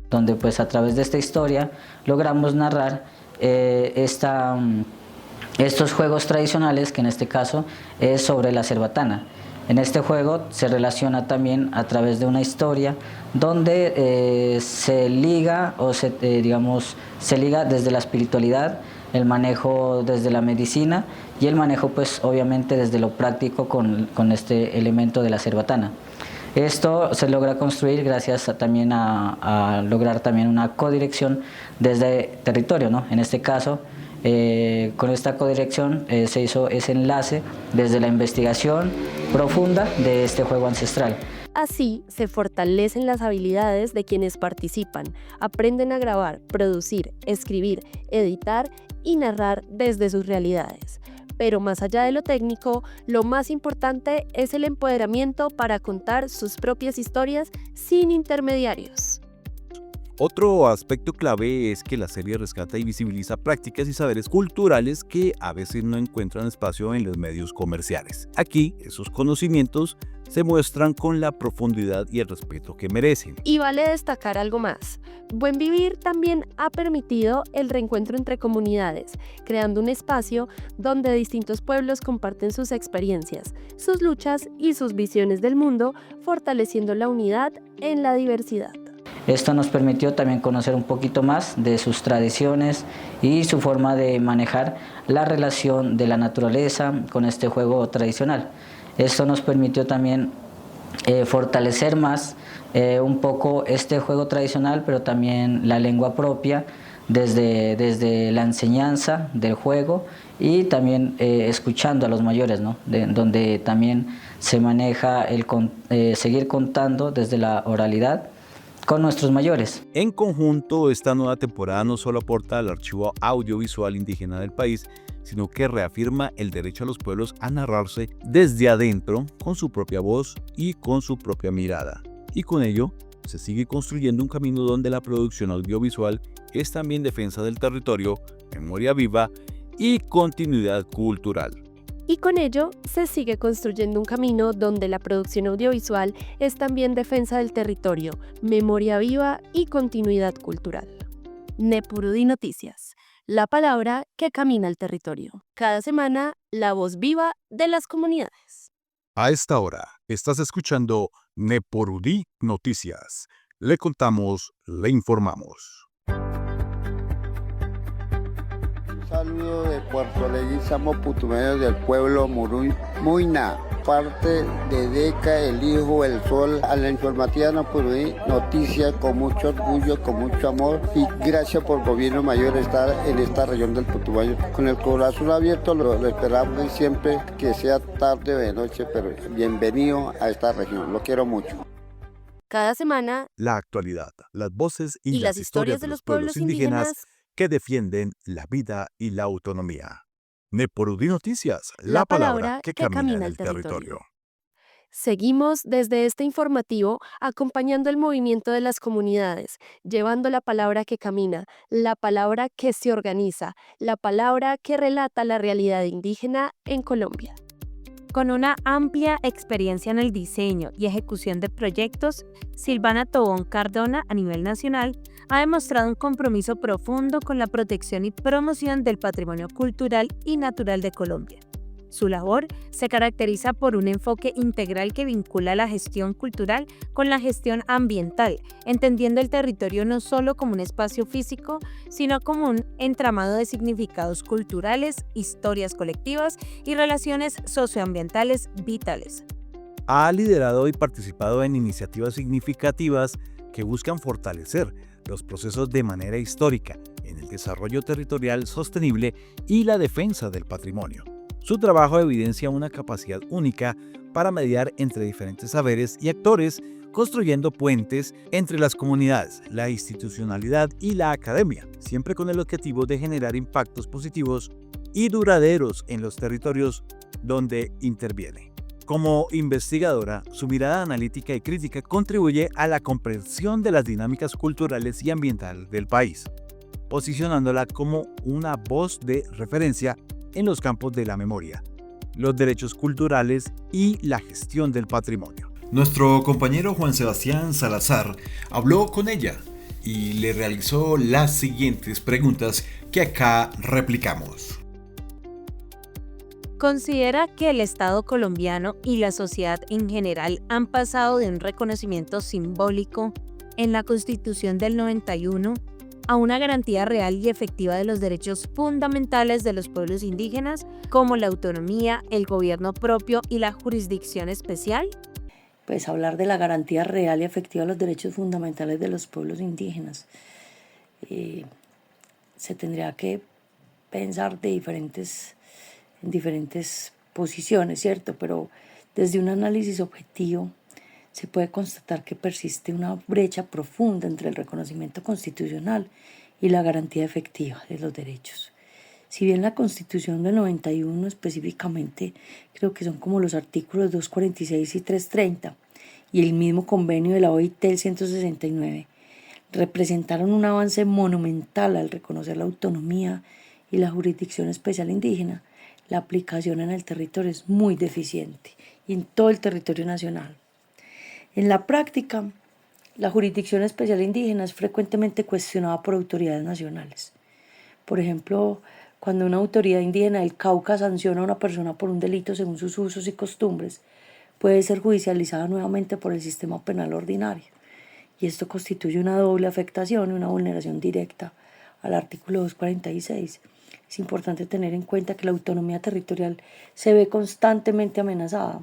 Donde pues a través de esta historia logramos narrar estos juegos tradicionales, que en este caso es sobre la cerbatana. En este juego se relaciona también a través de una historia donde se liga se liga desde la espiritualidad, el manejo desde la medicina y el manejo pues obviamente desde lo práctico con este elemento de la cerbatana. Esto se logra construir gracias también a lograr también una codirección desde territorio, ¿no? En este caso, con esta codirección se hizo ese enlace desde la investigación profunda de este juego ancestral. Así se fortalecen las habilidades de quienes participan, aprenden a grabar, producir, escribir, editar y narrar desde sus realidades. Pero más allá de lo técnico, lo más importante es el empoderamiento para contar sus propias historias sin intermediarios. Otro aspecto clave es que la serie rescata y visibiliza prácticas y saberes culturales que a veces no encuentran espacio en los medios comerciales. Aquí, esos conocimientos se muestran con la profundidad y el respeto que merecen. Y vale destacar algo más. Buen Vivir también ha permitido el reencuentro entre comunidades, creando un espacio donde distintos pueblos comparten sus experiencias, sus luchas y sus visiones del mundo, fortaleciendo la unidad en la diversidad. Esto nos permitió también conocer un poquito más de sus tradiciones y su forma de manejar la relación de la naturaleza con este juego tradicional. Esto nos permitió también fortalecer más un poco este juego tradicional, pero también la lengua propia desde la enseñanza del juego y también escuchando a los mayores, ¿no? Donde también se maneja el seguir contando desde la oralidad con nuestros mayores. En conjunto, esta nueva temporada no solo aporta al archivo audiovisual indígena del país, sino que reafirma el derecho a los pueblos a narrarse desde adentro, con su propia voz y con su propia mirada. Y con ello, se sigue construyendo un camino donde la producción audiovisual es también defensa del territorio, memoria viva y continuidad cultural. Y con ello, se sigue construyendo un camino donde la producción audiovisual es también defensa del territorio, memoria viva y continuidad cultural. Nepurudí Noticias, la palabra que camina el territorio. Cada semana, la voz viva de las comunidades. A esta hora, estás escuchando Nepurudí Noticias. Le contamos, le informamos. Saludo de Puerto Leguizamo, Putumayo, del pueblo Muina, parte de DECA, el Hijo, el Sol, a la informativa Nepurudí Noticias, con mucho orgullo, con mucho amor y gracias por Gobierno Mayor estar en esta región del Putumayo. Con el corazón abierto lo esperamos siempre, que sea tarde o de noche, pero bienvenido a esta región, lo quiero mucho. Cada semana, la actualidad, las voces y las historias de los pueblos indígenas que defienden la vida y la autonomía. Nepurudí Noticias, la palabra que camina el territorio. Seguimos desde este informativo acompañando el movimiento de las comunidades, llevando la palabra que camina, la palabra que se organiza, la palabra que relata la realidad indígena en Colombia. Con una amplia experiencia en el diseño y ejecución de proyectos, Silvana Tobón Cardona, a nivel nacional, ha demostrado un compromiso profundo con la protección y promoción del patrimonio cultural y natural de Colombia. Su labor se caracteriza por un enfoque integral que vincula la gestión cultural con la gestión ambiental, entendiendo el territorio no solo como un espacio físico, sino como un entramado de significados culturales, historias colectivas y relaciones socioambientales vitales. Ha liderado y participado en iniciativas significativas que buscan fortalecer los procesos de manera histórica en el desarrollo territorial sostenible y la defensa del patrimonio. Su trabajo evidencia una capacidad única para mediar entre diferentes saberes y actores, construyendo puentes entre las comunidades, la institucionalidad y la academia, siempre con el objetivo de generar impactos positivos y duraderos en los territorios donde interviene. Como investigadora, su mirada analítica y crítica contribuye a la comprensión de las dinámicas culturales y ambientales del país, posicionándola como una voz de referencia en los campos de la memoria, los derechos culturales y la gestión del patrimonio. Nuestro compañero Juan Sebastián Salazar habló con ella y le realizó las siguientes preguntas que acá replicamos. ¿Considera que el Estado colombiano y la sociedad en general han pasado de un reconocimiento simbólico en la Constitución del 91 a una garantía real y efectiva de los derechos fundamentales de los pueblos indígenas, como la autonomía, el gobierno propio y la jurisdicción especial? Pues hablar de la garantía real y efectiva de los derechos fundamentales de los pueblos indígenas. Se tendría que pensar en diferentes posiciones, ¿cierto? Pero desde un análisis objetivo, se puede constatar que persiste una brecha profunda entre el reconocimiento constitucional y la garantía efectiva de los derechos. Si bien la Constitución del 91 específicamente, creo que son como los artículos 246 y 330, y el mismo convenio de la OIT, el 169, representaron un avance monumental al reconocer la autonomía y la jurisdicción especial indígena, la aplicación en el territorio es muy deficiente y en todo el territorio nacional. En la práctica, la jurisdicción especial indígena es frecuentemente cuestionada por autoridades nacionales. Por ejemplo, cuando una autoridad indígena del Cauca sanciona a una persona por un delito según sus usos y costumbres, puede ser judicializada nuevamente por el sistema penal ordinario. Y esto constituye una doble afectación y una vulneración directa al artículo 246. Es importante tener en cuenta que la autonomía territorial se ve constantemente amenazada.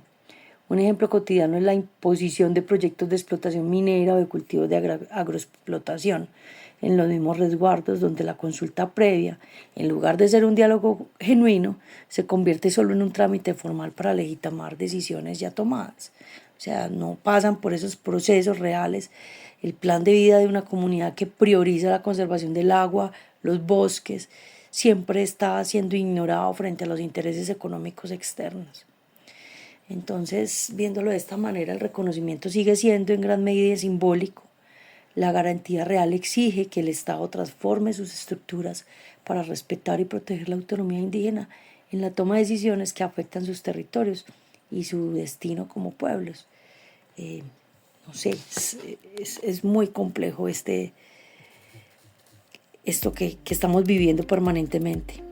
Un ejemplo cotidiano es la imposición de proyectos de explotación minera o de cultivos de agroexplotación en los mismos resguardos, donde la consulta previa, en lugar de ser un diálogo genuino, se convierte solo en un trámite formal para legitimar decisiones ya tomadas. O sea, no pasan por esos procesos reales. El plan de vida de una comunidad que prioriza la conservación del agua, los bosques, siempre está siendo ignorado frente a los intereses económicos externos. Entonces, viéndolo de esta manera, el reconocimiento sigue siendo en gran medida simbólico. La garantía real exige que el Estado transforme sus estructuras para respetar y proteger la autonomía indígena en la toma de decisiones que afectan sus territorios y su destino como pueblos. No sé, es muy complejo esto que estamos viviendo permanentemente.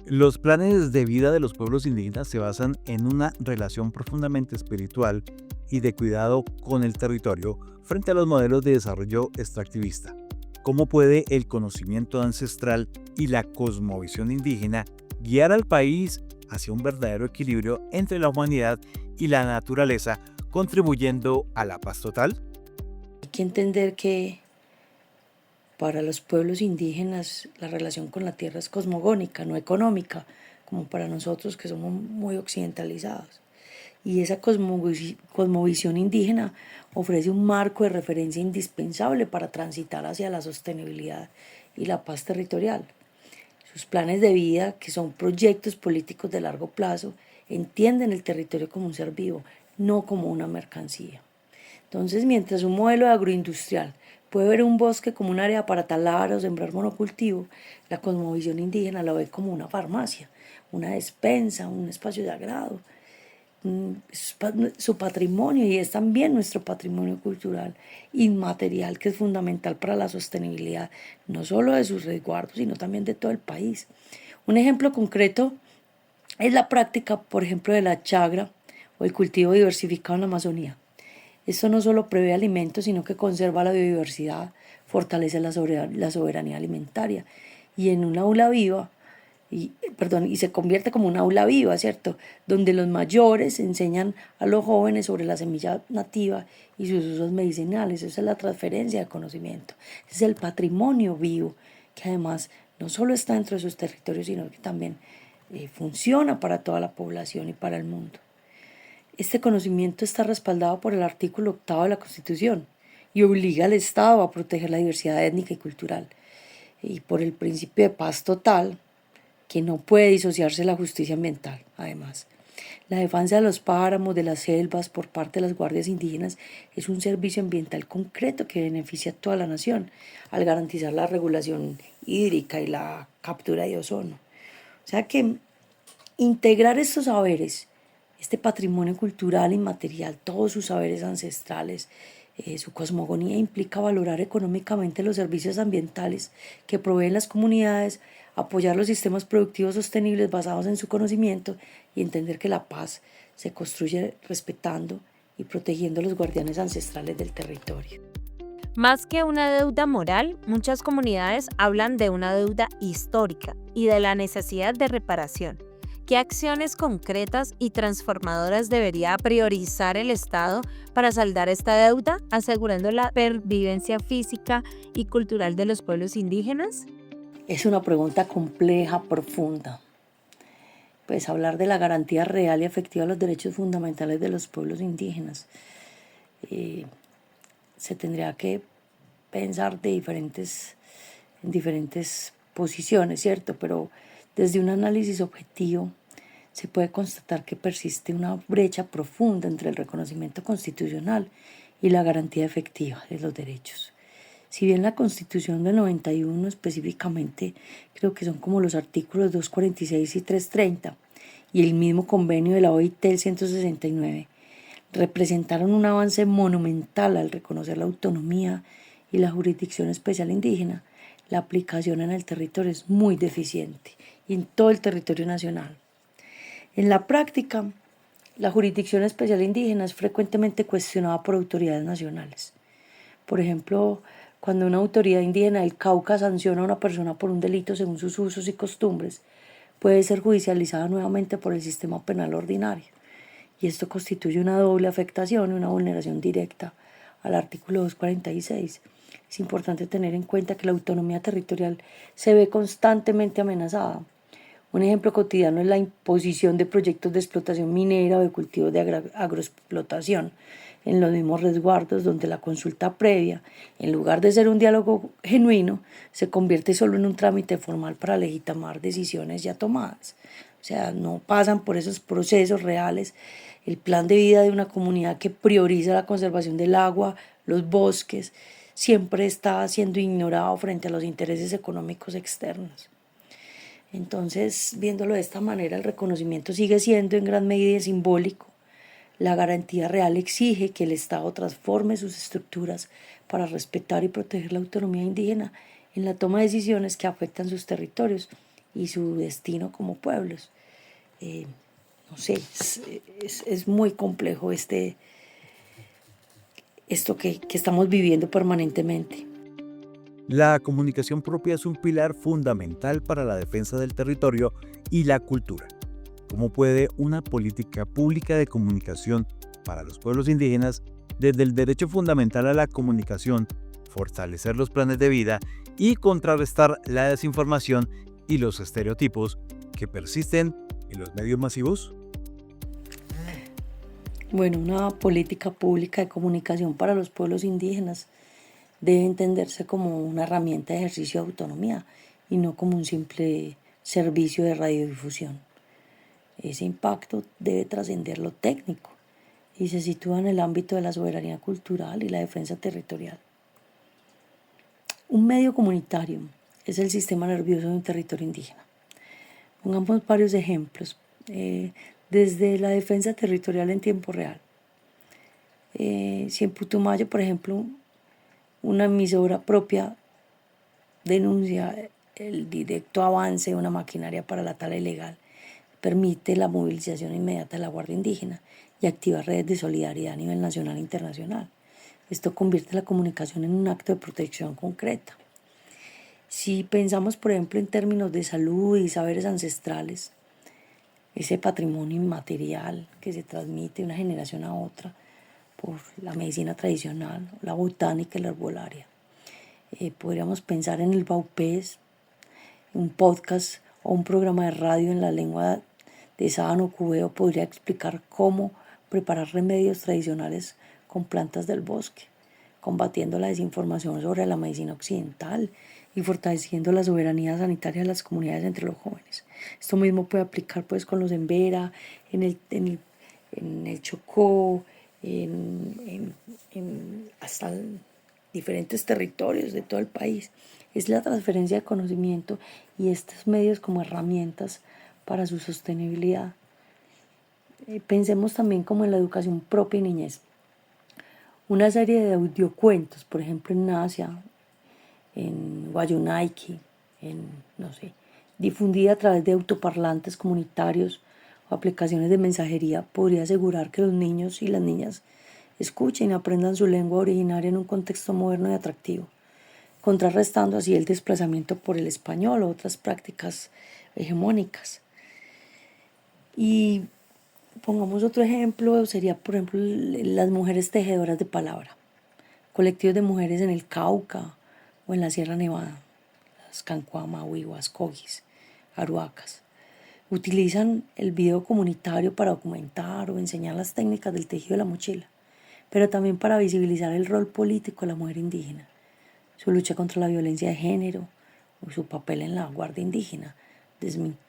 Los planes de vida de los pueblos indígenas se basan en una relación profundamente espiritual y de cuidado con el territorio frente a los modelos de desarrollo extractivista. ¿Cómo puede el conocimiento ancestral y la cosmovisión indígena guiar al país hacia un verdadero equilibrio entre la humanidad y la naturaleza, contribuyendo a la paz total? Hay que entender que para los pueblos indígenas la relación con la tierra es cosmogónica, no económica, como para nosotros que somos muy occidentalizados. Y esa cosmovisión indígena ofrece un marco de referencia indispensable para transitar hacia la sostenibilidad y la paz territorial. Sus planes de vida, que son proyectos políticos de largo plazo, entienden el territorio como un ser vivo, no como una mercancía. Entonces, mientras un modelo agroindustrial puede ver un bosque como un área para talar o sembrar monocultivo, la cosmovisión indígena lo ve como una farmacia, una despensa, un espacio de agrado, su patrimonio, y es también nuestro patrimonio cultural inmaterial, que es fundamental para la sostenibilidad no solo de sus resguardos, sino también de todo el país. Un ejemplo concreto es la práctica, por ejemplo, de la chagra o el cultivo diversificado en la Amazonía. Esto no solo prevé alimentos, sino que conserva la biodiversidad, fortalece la soberanía alimentaria y en un aula viva, y se convierte como una aula viva, ¿cierto? Donde los mayores enseñan a los jóvenes sobre la semilla nativa y sus usos medicinales. Esa es la transferencia de conocimiento. Ese es el patrimonio vivo, que además no solo está dentro de sus territorios, sino que también funciona para toda la población y para el mundo. Este conocimiento está respaldado por el artículo 8 de la Constitución y obliga al Estado a proteger la diversidad étnica y cultural, y por el principio de paz total, que no puede disociarse de la justicia ambiental. Además, la defensa de los páramos, de las selvas por parte de las guardias indígenas es un servicio ambiental concreto que beneficia a toda la nación al garantizar la regulación hídrica y la captura de ozono. O sea que integrar estos saberes, este patrimonio cultural inmaterial, todos sus saberes ancestrales, su cosmogonía, implica valorar económicamente los servicios ambientales que proveen las comunidades, apoyar los sistemas productivos sostenibles basados en su conocimiento y entender que la paz se construye respetando y protegiendo a los guardianes ancestrales del territorio. Más que una deuda moral, muchas comunidades hablan de una deuda histórica y de la necesidad de reparación. ¿Qué acciones concretas y transformadoras debería priorizar el Estado para saldar esta deuda, asegurando la pervivencia física y cultural de los pueblos indígenas? Es una pregunta compleja, profunda. Pues hablar de la garantía real y efectiva de los derechos fundamentales de los pueblos indígenas. Se tendría que pensar en diferentes posiciones, ¿cierto? Pero desde un análisis objetivo se puede constatar que persiste una brecha profunda entre el reconocimiento constitucional y la garantía efectiva de los derechos. Si bien la Constitución del 91 específicamente, creo que son como los artículos 246 y 330, y el mismo convenio de la OIT, el 169, representaron un avance monumental al reconocer la autonomía y la jurisdicción especial indígena, la aplicación en el territorio es muy deficiente y en todo el territorio nacional. En la práctica, la jurisdicción especial indígena es frecuentemente cuestionada por autoridades nacionales. Por ejemplo, cuando una autoridad indígena del Cauca sanciona a una persona por un delito según sus usos y costumbres, puede ser judicializada nuevamente por el sistema penal ordinario. Y esto constituye una doble afectación y una vulneración directa al artículo 246. Es importante tener en cuenta que la autonomía territorial se ve constantemente amenazada. Un ejemplo cotidiano es la imposición de proyectos de explotación minera o de cultivos de agroexplotación en los mismos resguardos, donde la consulta previa, en lugar de ser un diálogo genuino, se convierte solo en un trámite formal para legitimar decisiones ya tomadas. O sea, no pasan por esos procesos reales. El plan de vida de una comunidad que prioriza la conservación del agua, los bosques, siempre está siendo ignorado frente a los intereses económicos externos. Entonces, viéndolo de esta manera, el reconocimiento sigue siendo en gran medida simbólico. La garantía real exige que el Estado transforme sus estructuras para respetar y proteger la autonomía indígena en la toma de decisiones que afectan sus territorios y su destino como pueblos. No sé, es muy complejo esto que estamos viviendo permanentemente. La comunicación propia es un pilar fundamental para la defensa del territorio y la cultura. ¿Cómo puede una política pública de comunicación para los pueblos indígenas, desde el derecho fundamental a la comunicación, fortalecer los planes de vida y contrarrestar la desinformación y los estereotipos que persisten en los medios masivos? Bueno, una política pública de comunicación para los pueblos indígenas debe entenderse como una herramienta de ejercicio de autonomía y no como un simple servicio de radiodifusión. Ese impacto debe trascender lo técnico y se sitúa en el ámbito de la soberanía cultural y la defensa territorial. Un medio comunitario es el sistema nervioso de un territorio indígena. Pongamos varios ejemplos, desde la defensa territorial en tiempo real. Si en Putumayo, por ejemplo, una emisora propia denuncia el directo avance de una maquinaria para la tala ilegal, permite la movilización inmediata de la Guardia Indígena y activa redes de solidaridad a nivel nacional e internacional. Esto convierte la comunicación en un acto de protección concreta. Si pensamos, por ejemplo, en términos de salud y saberes ancestrales, ese patrimonio inmaterial que se transmite de una generación a otra por la medicina tradicional, la botánica y la herbolaria. Podríamos pensar en el Baupés, un podcast o un programa de radio en la lengua de sábano cubeo podría explicar cómo preparar remedios tradicionales con plantas del bosque, combatiendo la desinformación sobre la medicina occidental y fortaleciendo la soberanía sanitaria de las comunidades entre los jóvenes. Esto mismo puede aplicar pues con los Embera, en el Chocó, hasta diferentes territorios de todo el país. Es la transferencia de conocimiento y estos medios como herramientas para su sostenibilidad. Pensemos también como en la educación propia y niñez. Una serie de audiocuentos, por ejemplo en Nasia, en Guayunaiki, difundida a través de autoparlantes comunitarios o aplicaciones de mensajería, podría asegurar que los niños y las niñas escuchen y aprendan su lengua originaria en un contexto moderno y atractivo, contrarrestando así el desplazamiento por el español o otras prácticas hegemónicas. Y pongamos otro ejemplo, sería por ejemplo las mujeres tejedoras de palabra, colectivos de mujeres en el Cauca o en la Sierra Nevada, las Cancuama, Huihuas, Cogis, Aruacas. Utilizan el video comunitario para documentar o enseñar las técnicas del tejido de la mochila, pero también para visibilizar el rol político de la mujer indígena, su lucha contra la violencia de género o su papel en la Guardia Indígena,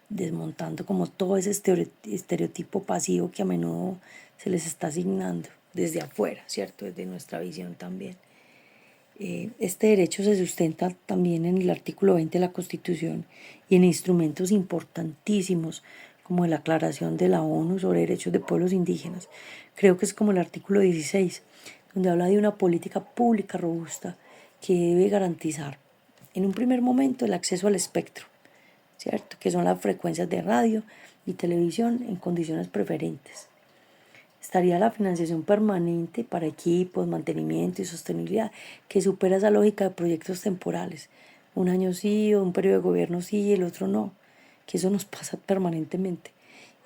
desmontando como todo ese estereotipo pasivo que a menudo se les está asignando desde afuera, ¿cierto? Desde nuestra visión también. Este derecho se sustenta también en el artículo 20 de la Constitución y en instrumentos importantísimos como la Aclaración de la ONU sobre Derechos de Pueblos Indígenas. Creo que es como el artículo 16, donde habla de una política pública robusta que debe garantizar en un primer momento el acceso al espectro, ¿cierto? Que son las frecuencias de radio y televisión en condiciones preferentes. Estaría la financiación permanente para equipos, mantenimiento y sostenibilidad, que supera esa lógica de proyectos temporales. Un año sí, o un periodo de gobierno sí y el otro no, que eso nos pasa permanentemente.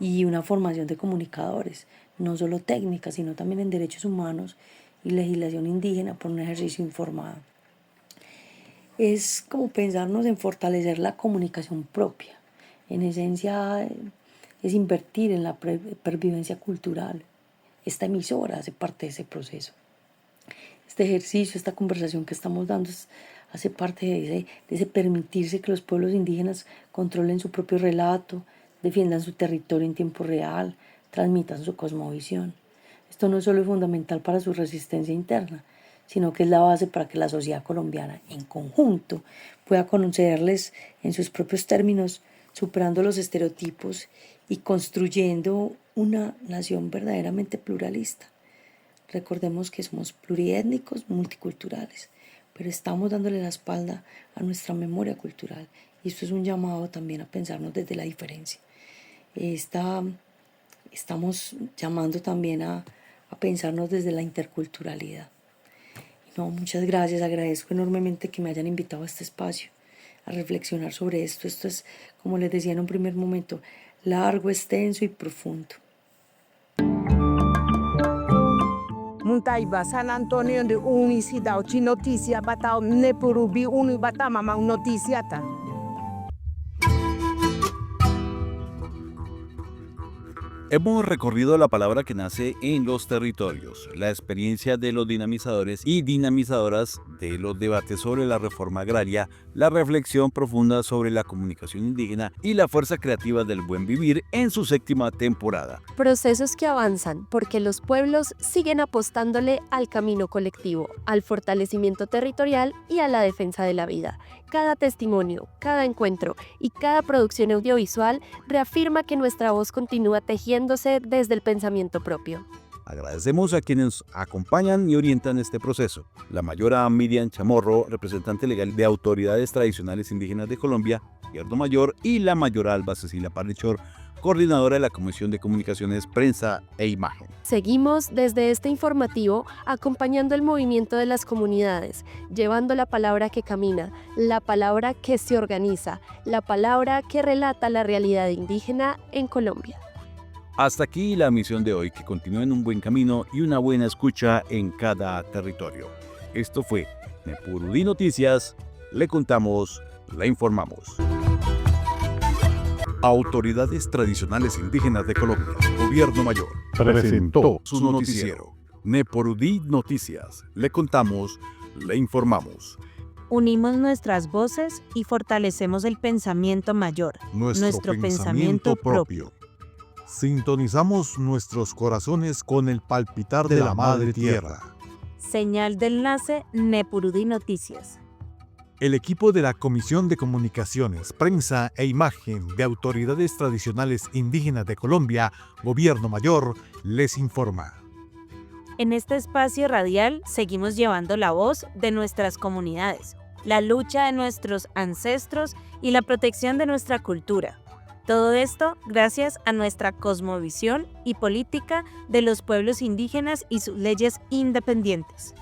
Y una formación de comunicadores, no solo técnica, sino también en derechos humanos y legislación indígena por un ejercicio informado. Es como pensarnos en fortalecer la comunicación propia. En esencia es invertir en la pervivencia cultural. Esta emisora hace parte de ese proceso. Este ejercicio, esta conversación que estamos dando hace parte de ese permitirse que los pueblos indígenas controlen su propio relato, defiendan su territorio en tiempo real, transmitan su cosmovisión. Esto no solo es fundamental para su resistencia interna, sino que es la base para que la sociedad colombiana en conjunto pueda conocerles en sus propios términos, superando los estereotipos y construyendo una nación verdaderamente pluralista. Recordemos que somos pluriétnicos, multiculturales, pero estamos dándole la espalda a nuestra memoria cultural y esto es un llamado también a pensarnos desde la diferencia. Estamos llamando también a pensarnos desde la interculturalidad. No, muchas gracias, agradezco enormemente que me hayan invitado a este espacio a reflexionar sobre esto. Esto es, como les decía en un primer momento, largo, extenso y profundo. Muntaiba San Antonio de Unicidad Noticia Batao Nepurubi Uni Batama Noticiata. Hemos recorrido la palabra que nace en los territorios, la experiencia de los dinamizadores y dinamizadoras de los debates sobre la reforma agraria, la reflexión profunda sobre la comunicación indígena y la fuerza creativa del buen vivir en su 7ª temporada. Procesos que avanzan porque los pueblos siguen apostándole al camino colectivo, al fortalecimiento territorial y a la defensa de la vida. Cada testimonio, cada encuentro y cada producción audiovisual reafirma que nuestra voz continúa tejiéndose desde el pensamiento propio. Agradecemos a quienes acompañan y orientan este proceso. La mayora Miriam Chamorro, representante legal de Autoridades Tradicionales Indígenas de Colombia, Gobierno Mayor, y la mayora Alba Cecilia Parrechor, coordinadora de la Comisión de Comunicaciones, Prensa e Imagen. Seguimos desde este informativo acompañando el movimiento de las comunidades, llevando la palabra que camina, la palabra que se organiza, la palabra que relata la realidad indígena en Colombia. Hasta aquí la misión de hoy, que continúen un buen camino y una buena escucha en cada territorio. Esto fue Nepurudí Noticias, le contamos, le informamos. Autoridades Tradicionales Indígenas de Colombia, Gobierno Mayor, presentó su noticiero. Nepurudí Noticias, le contamos, le informamos. Unimos nuestras voces y fortalecemos el pensamiento mayor, nuestro pensamiento propio. Sintonizamos nuestros corazones con el palpitar de la Madre Tierra. Señal de enlace Nepurudí Noticias. El equipo de la Comisión de Comunicaciones, Prensa e Imagen de Autoridades Tradicionales Indígenas de Colombia, Gobierno Mayor, les informa. En este espacio radial seguimos llevando la voz de nuestras comunidades, la lucha de nuestros ancestros y la protección de nuestra cultura. Todo esto gracias a nuestra cosmovisión y política de los pueblos indígenas y sus leyes independientes.